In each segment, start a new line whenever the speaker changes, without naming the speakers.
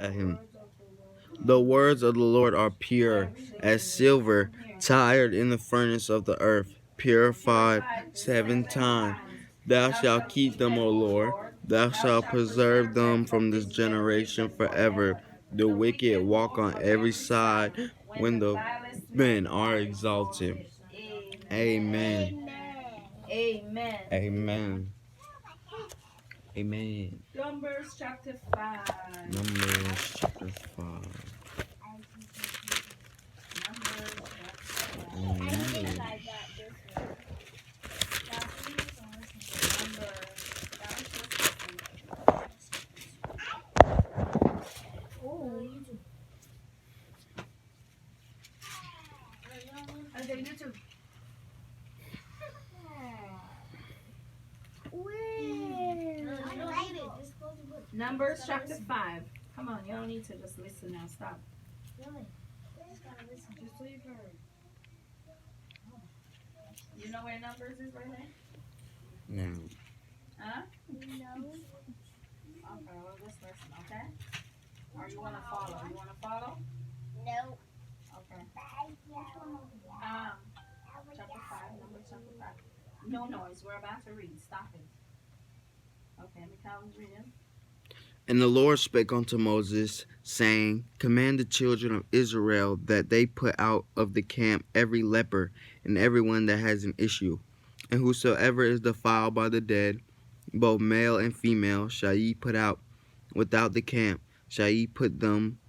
at him. The words of the Lord are pure as silver, tried in the furnace of the earth, purified 7 times. Thou shalt keep them, O Lord. Thou shalt preserve them from this generation forever. The wicked walk on every side when the men are exalted. Amen.
Amen.
Amen. Amen.
Numbers chapter 5.
Numbers chapter 5.
Numbers
Amen.
Numbers chapter 5. Come on, you don't need to just listen now. Stop. You know where Numbers is right now?
Now,
Huh? No. Okay, well, just listen, okay? Or you want to follow? You want to follow? No. Okay. Chapter 5, Numbers chapter 5. No noise. We're about to read. Stop it. Okay, Mikhail's reading.
and the Lord spake unto Moses, saying, Command the children of Israel that they put out of the camp every leper, and every one that has an issue. And whosoever is defiled by the dead, both male and female, shall ye put out without the camp, shall ye put them,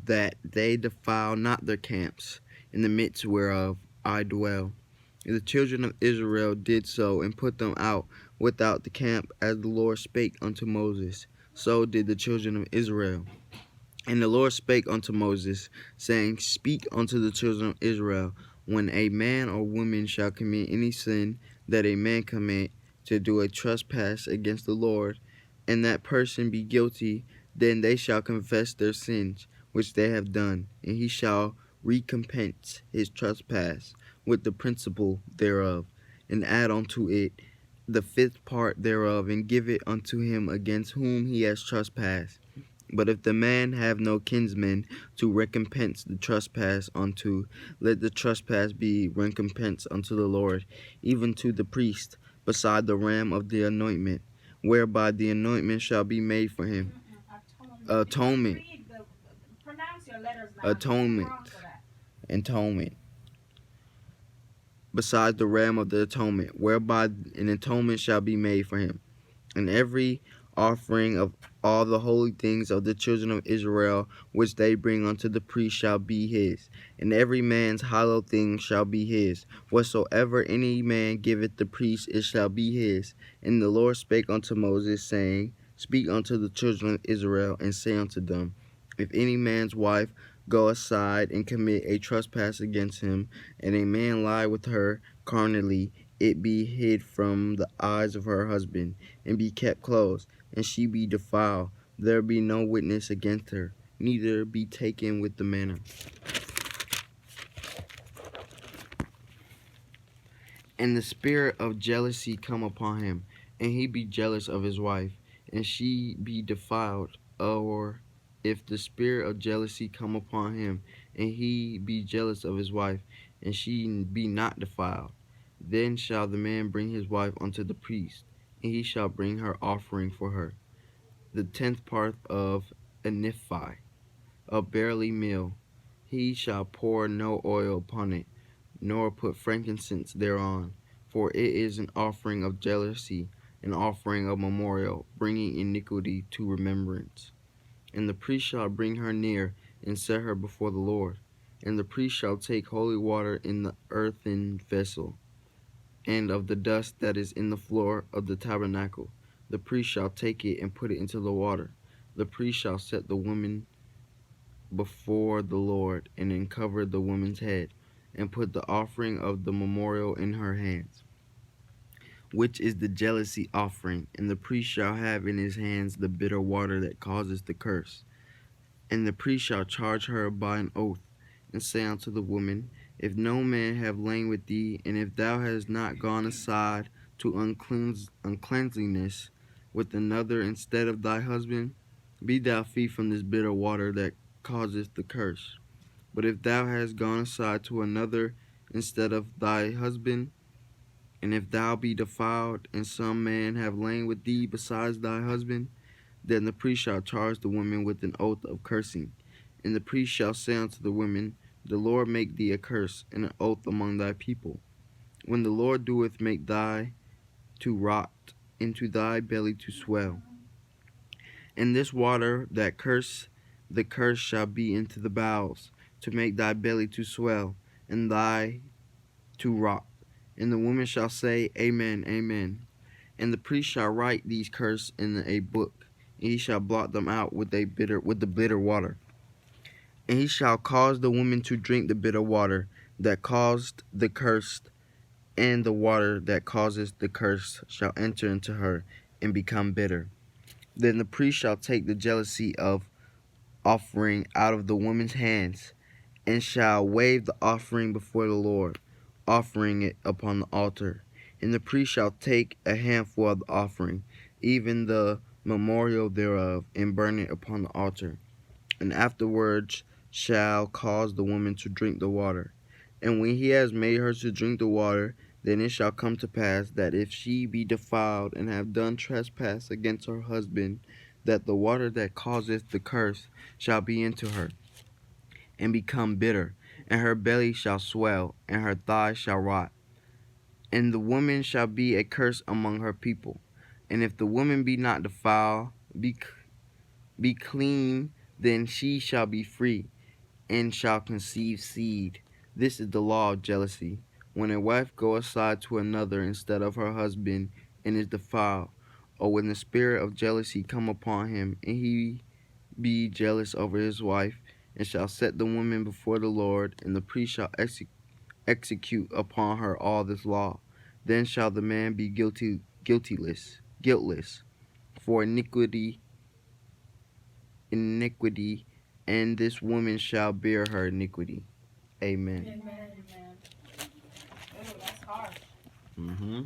that they defile not their camps, in the midst whereof I dwell. And the children of Israel did so, and put them out without the camp, as the Lord spake unto Moses. So did the children of Israel. And the Lord spake unto Moses, saying, Speak unto the children of Israel, when a man or woman shall commit any sin that a man commit, to do a trespass against the Lord, and that person be guilty, then they shall confess their sins which they have done, and he shall recompense his trespass with the principal thereof, and add unto it the fifth part thereof, and give it unto him against whom he has trespassed. But if the man have no kinsman to recompense the trespass unto, let the trespass be recompense unto the Lord, even to the priest, beside the ram of the anointment, whereby the anointment shall be made for him. Atonement.
Pronounce your letters now.
Atonement. Atonement. Besides the ram of the atonement, whereby an atonement shall be made for him. And every offering of all the holy things of the children of Israel, which they bring unto the priest, shall be his. And every man's hallowed thing shall be his. Whatsoever any man giveth the priest, it shall be his. And the Lord spake unto Moses, saying, Speak unto the children of Israel, and say unto them, If any man's wife go aside and commit a trespass against him, and a man lie with her carnally, it be hid from the eyes of her husband, and be kept close, and she be defiled, there be no witness against her, neither be taken with the manner. And the spirit of jealousy come upon him, and he be jealous of his wife, and she be defiled. Or if the spirit of jealousy come upon him, and he be jealous of his wife, and she be not defiled, then shall the man bring his wife unto the priest, and he shall bring her offering for her, the 10th part of an nephi, of barley meal. He shall pour no oil upon it, nor put frankincense thereon, for it is an offering of jealousy, an offering of memorial, bringing iniquity to remembrance. And the priest shall bring her near, and set her before the Lord. And the priest shall take holy water in the earthen vessel, and of the dust that is in the floor of the tabernacle. The priest shall take it and put it into the water. The priest shall set the woman before the Lord, and uncover the woman's head, and put the offering of the memorial in her hands, which is the jealousy offering. And the priest shall have in his hands the bitter water that causes the curse. And the priest shall charge her by an oath, and say unto the woman, If no man have lain with thee, and if thou hast not gone aside to uncleanliness with another instead of thy husband, Be thou free from this bitter water that causeth the curse. But if thou hast gone aside to another instead of thy husband, and if thou be defiled, and some man have lain with thee besides thy husband, then the priest shall charge the woman with an oath of cursing. And the priest shall say unto the woman, The Lord make thee a curse and an oath among thy people. When the Lord doeth make thy to rot, into thy belly to swell. And this water that the curse shall be into the bowels, to make thy belly to swell, and thy to rot. And the woman shall say, Amen, Amen. And the priest shall write these curses in a book, and he shall blot them out with the bitter water. And he shall cause the woman to drink the bitter water that caused the curse, and the water that causes the curse shall enter into her and become bitter. Then the priest shall take the jealousy of offering out of the woman's hands, and shall wave the offering before the Lord, offering it upon the altar. And the priest shall take a handful of the offering, even the memorial thereof, and burn it upon the altar. And afterwards shall cause the woman to drink the water. And when he has made her to drink the water, then it shall come to pass that if she be defiled and have done trespass against her husband, that the water that causeth the curse shall be into her, and become bitter, and her belly shall swell, and her thighs shall rot. And the woman shall be a curse among her people. And if the woman be not defiled, be clean, then she shall be free, and shall conceive seed. This is the law of jealousy. When a wife go aside to another instead of her husband, and is defiled, or when the spirit of jealousy come upon him, and he be jealous over his wife, and shall set the woman before the Lord, and the priest shall execute upon her all this law. Then shall the man be guiltless for iniquity, and this woman shall bear her iniquity. Amen.
Amen. Amen. Ooh, that's harsh.
Mm-hmm.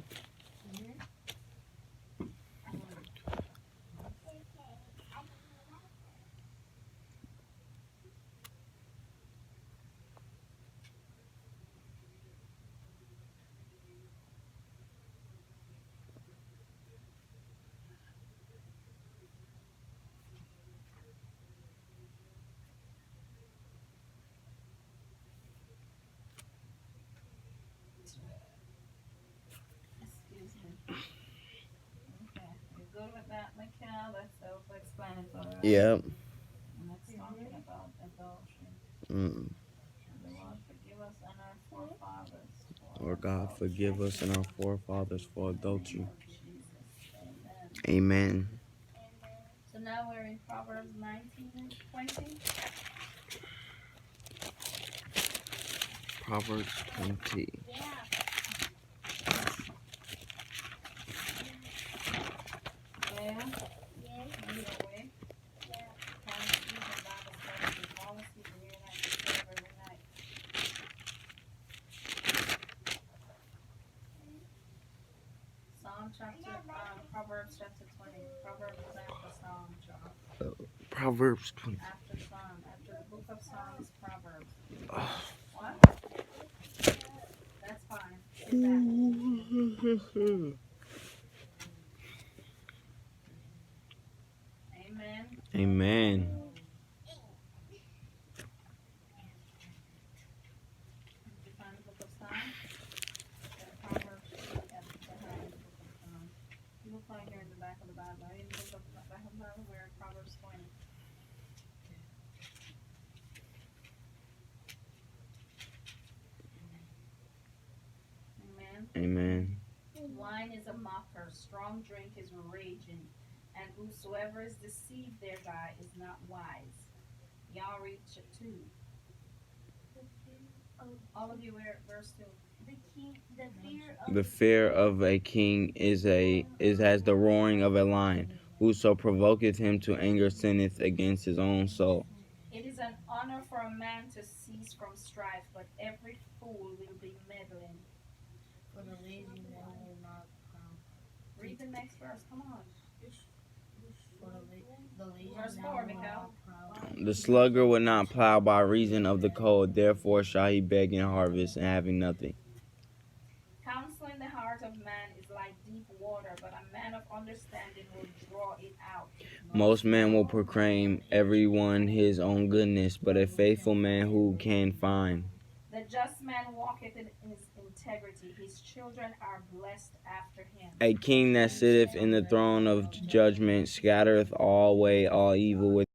Excuse me. Okay. You good with that, Mikhail? That's self-explanatory, right?
Yep.
And it's talking about adultery.
Mm.
And the Lord forgive us and our forefathers for
Lord God,
adultery.
forgive us and our forefathers for
In the name
adultery.
of Jesus. Amen.
Amen.
So now we're in Proverbs 19 and 20.
Proverbs 20.
Yeah. Read away. Parents use and Bible studies and policies and read that yourself every night. Proverbs chapter 20. Proverbs is after Psalm, John.
Proverbs 20.
After Psalm. After the book of Psalms, Proverbs. What? That's fine. Sit back. Amen.
Amen.
Did you find the book of Psalms? Proverbs should be at behind the book of Psalms. You will find here in the back of the Bible. In the book of the back of the Bible, we're in Proverbs 20. Amen.
Amen.
Wine is a mocker, strong drink is raging, and whosoever is deceived thereby is not wise. Y'all read 2. All of you are at verse 2.
The fear of a king is as the roaring of a lion. Whoso provoketh him to anger sinneth against his own soul.
It is an honor for a man to cease from strife, but every fool will be meddling. For the lazy man will not prosper. Read the next verse. Come on. Verse 4, Mikael.
The sluggard will not plow by reason of the cold, therefore shall he beg in harvest, and having nothing.
Counsel in the heart of man is like deep water, but a man of understanding will draw it out.
Most men will proclaim everyone his own goodness, but a faithful man who can find?
The just man walketh in his integrity, his children are blessed after him.
A king that sitteth in the throne of judgment scattereth all away all evil with